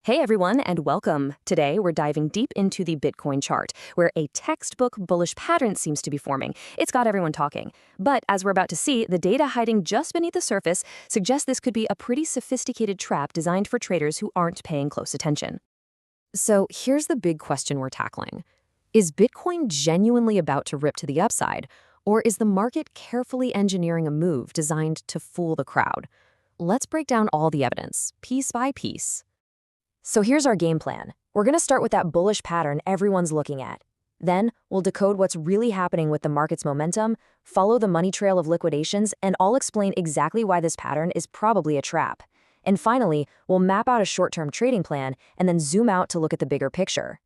Hey everyone, and welcome. Today we're diving deep into the Bitcoin chart, where a textbook bullish pattern seems to be forming. It's got everyone talking. But as we're about to see, the data hiding just beneath the surface suggests this could be a pretty sophisticated trap designed for traders who aren't paying close attention. So here's the big question we're tackling. Is Bitcoin genuinely about to rip to the upside, or is the market carefully engineering a move designed to fool the crowd? Let's break down all the evidence, piece by piece. So here's our game plan. We're going to start with that bullish pattern everyone's looking at. Then, we'll decode what's really happening with the market's momentum, follow the money trail of liquidations, and I'll explain exactly why this pattern is probably a trap. And finally, we'll map out a short-term trading plan and then zoom out to look at the bigger picture.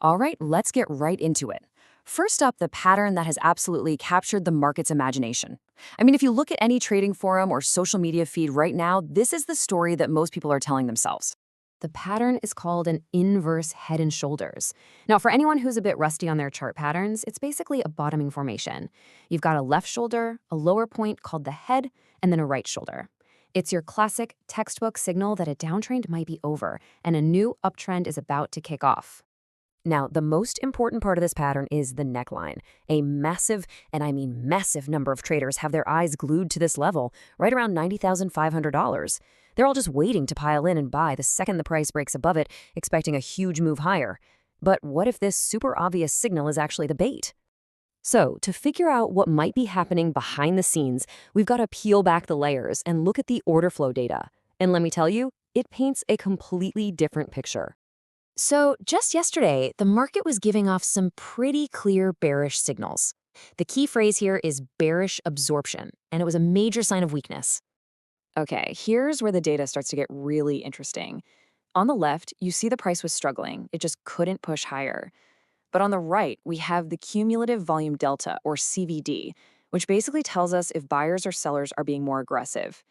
All right, let's get right into it. First up, the pattern that has absolutely captured the market's imagination. If you look at any trading forum or social media feed right now, this is the story that most people are telling themselves. The pattern is called an inverse head and shoulders. Now, for anyone who's a bit rusty on their chart patterns, it's basically a bottoming formation. You've got a left shoulder, a lower point called the head, and then a right shoulder. It's your classic textbook signal that a downtrend might be over and a new uptrend is about to kick off. Now, the most important part of this pattern is the neckline. A massive, and I mean massive number of traders have their eyes glued to this level, right around $90,500. They're all just waiting to pile in and buy the second the price breaks above it, expecting a huge move higher. But what if this super obvious signal is actually the bait? So, to figure out what might be happening behind the scenes, we've got to peel back the layers and look at the order flow data. And let me tell you, it paints a completely different picture. So, just yesterday, the market was giving off some pretty clear bearish signals. The key phrase here is bearish absorption, and it was a major sign of weakness. Okay, here's where the data starts to get really interesting. On the left, you see the price was struggling. It just couldn't push higher. But on the right, we have the cumulative volume delta, or CVD, which basically tells us if buyers or sellers are being more aggressive.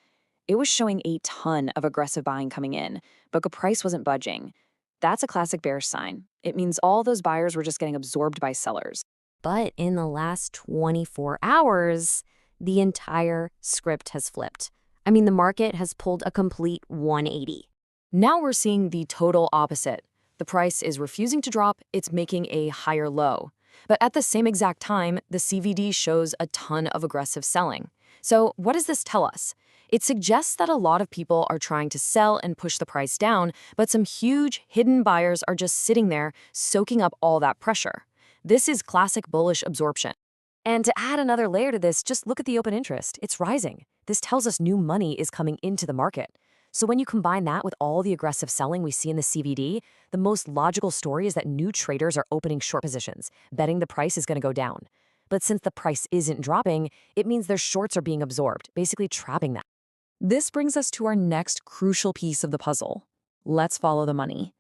It was showing a ton of aggressive buying coming in, but the price wasn't budging. That's a classic bearish sign. It means all those buyers were just getting absorbed by sellers. But in the last 24 hours, the entire script has flipped. The market has pulled a complete 180. Now we're seeing the total opposite. The price is refusing to drop, it's making a higher low. But at the same exact time, the CVD shows a ton of aggressive selling. So what does this tell us? It suggests that a lot of people are trying to sell and push the price down, but some huge hidden buyers are just sitting there soaking up all that pressure. This is classic bullish absorption. And to add another layer to this, just look at the open interest. It's rising. This tells us new money is coming into the market. So when you combine that with all the aggressive selling we see in the CVD, the most logical story is that new traders are opening short positions, betting the price is going to go down. But since the price isn't dropping, it means their shorts are being absorbed, basically trapping them. This brings us to our next crucial piece of the puzzle. Let's follow the money.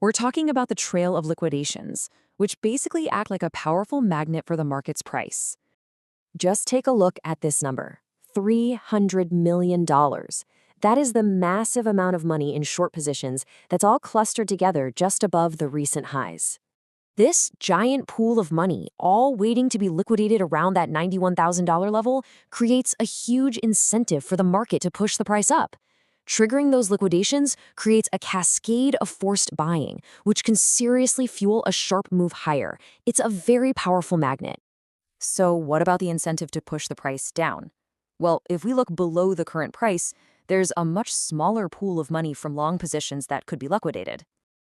We're talking about the trail of liquidations, which basically act like a powerful magnet for the market's price. Just take a look at this number, $300 million. That is the massive amount of money in short positions that's all clustered together just above the recent highs. This giant pool of money, all waiting to be liquidated around that $91,000 level, creates a huge incentive for the market to push the price up. Triggering those liquidations creates a cascade of forced buying, which can seriously fuel a sharp move higher. It's a very powerful magnet. So what about the incentive to push the price down? Well, if we look below the current price, there's a much smaller pool of money from long positions that could be liquidated.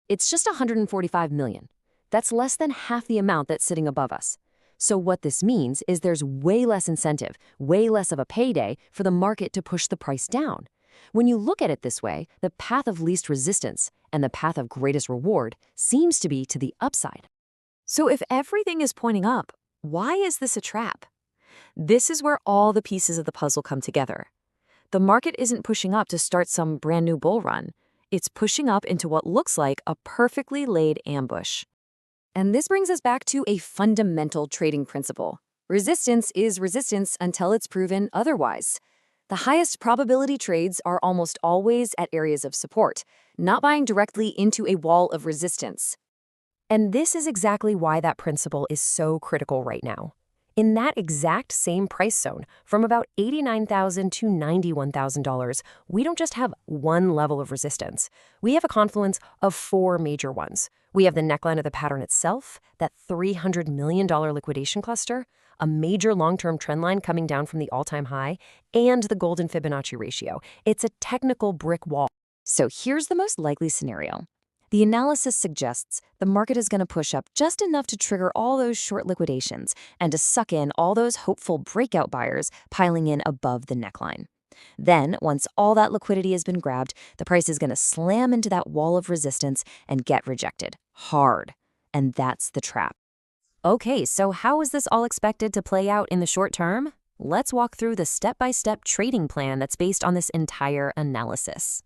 It's just $145 million. That's less than half the amount that's sitting above us. So what this means is there's way less incentive, way less of a payday for the market to push the price down. When you look at it this way, the path of least resistance and the path of greatest reward seems to be to the upside. So if everything is pointing up, why is this a trap? This is where all the pieces of the puzzle come together. The market isn't pushing up to start some brand new bull run. It's pushing up into what looks like a perfectly laid ambush. And this brings us back to a fundamental trading principle. Resistance is resistance until it's proven otherwise. The highest probability trades are almost always at areas of support, not buying directly into a wall of resistance. And this is exactly why that principle is so critical right now. In that exact same price zone, from about $89,000 to $91,000, we don't just have one level of resistance. We have a confluence of four major ones. We have the neckline of the pattern itself, that $300 million liquidation cluster, a major long-term trend line coming down from the all-time high, and the golden Fibonacci ratio. It's a technical brick wall. So here's the most likely scenario. The analysis suggests the market is going to push up just enough to trigger all those short liquidations and to suck in all those hopeful breakout buyers piling in above the neckline. Then, once all that liquidity has been grabbed, the price is going to slam into that wall of resistance and get rejected hard. And that's the trap. Okay, so how is this all expected to play out in the short term? Let's walk through the step-by-step trading plan that's based on this entire analysis.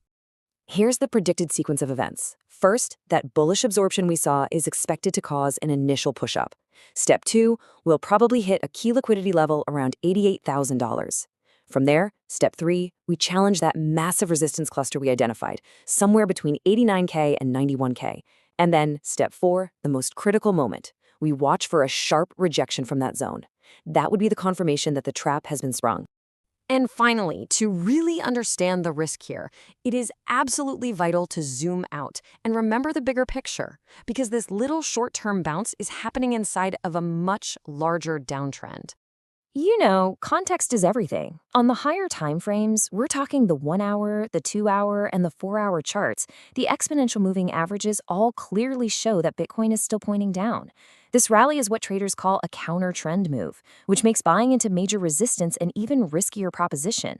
Here's the predicted sequence of events. First, that bullish absorption we saw is expected to cause an initial push-up. Step 2, we'll probably hit a key liquidity level around $88,000. From there, step 3, we challenge that massive resistance cluster we identified, somewhere between $89K and $91K. And then, step 4, the most critical moment. We watch for a sharp rejection from that zone. That would be the confirmation that the trap has been sprung. And finally, to really understand the risk here, it is absolutely vital to zoom out and remember the bigger picture, because this little short-term bounce is happening inside of a much larger downtrend. You know, context is everything. On the higher time frames, we're talking the 1 hour, the 2 hour, and the 4 hour charts. The exponential moving averages all clearly show that Bitcoin is still pointing down. This rally is what traders call a counter trend move, which makes buying into major resistance an even riskier proposition.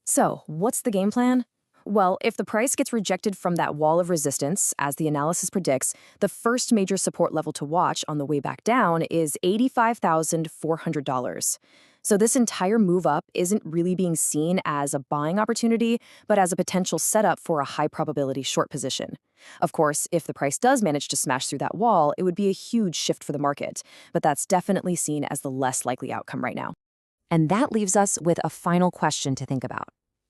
So, what's the game plan? Well, if the price gets rejected from that wall of resistance, as the analysis predicts, the first major support level to watch on the way back down is $85,400. So this entire move up isn't really being seen as a buying opportunity, but as a potential setup for a high probability short position. Of course, if the price does manage to smash through that wall, it would be a huge shift for the market, but that's definitely seen as the less likely outcome right now. And that leaves us with a final question to think about.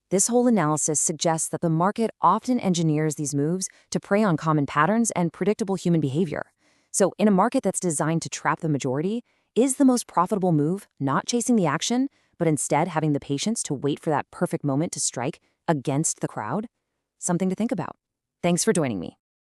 This whole analysis suggests that the market often engineers these moves to prey on common patterns and predictable human behavior. So in a market that's designed to trap the majority, is the most profitable move not chasing the action, but instead having the patience to wait for that perfect moment to strike against the crowd? Something to think about. Thanks for joining me.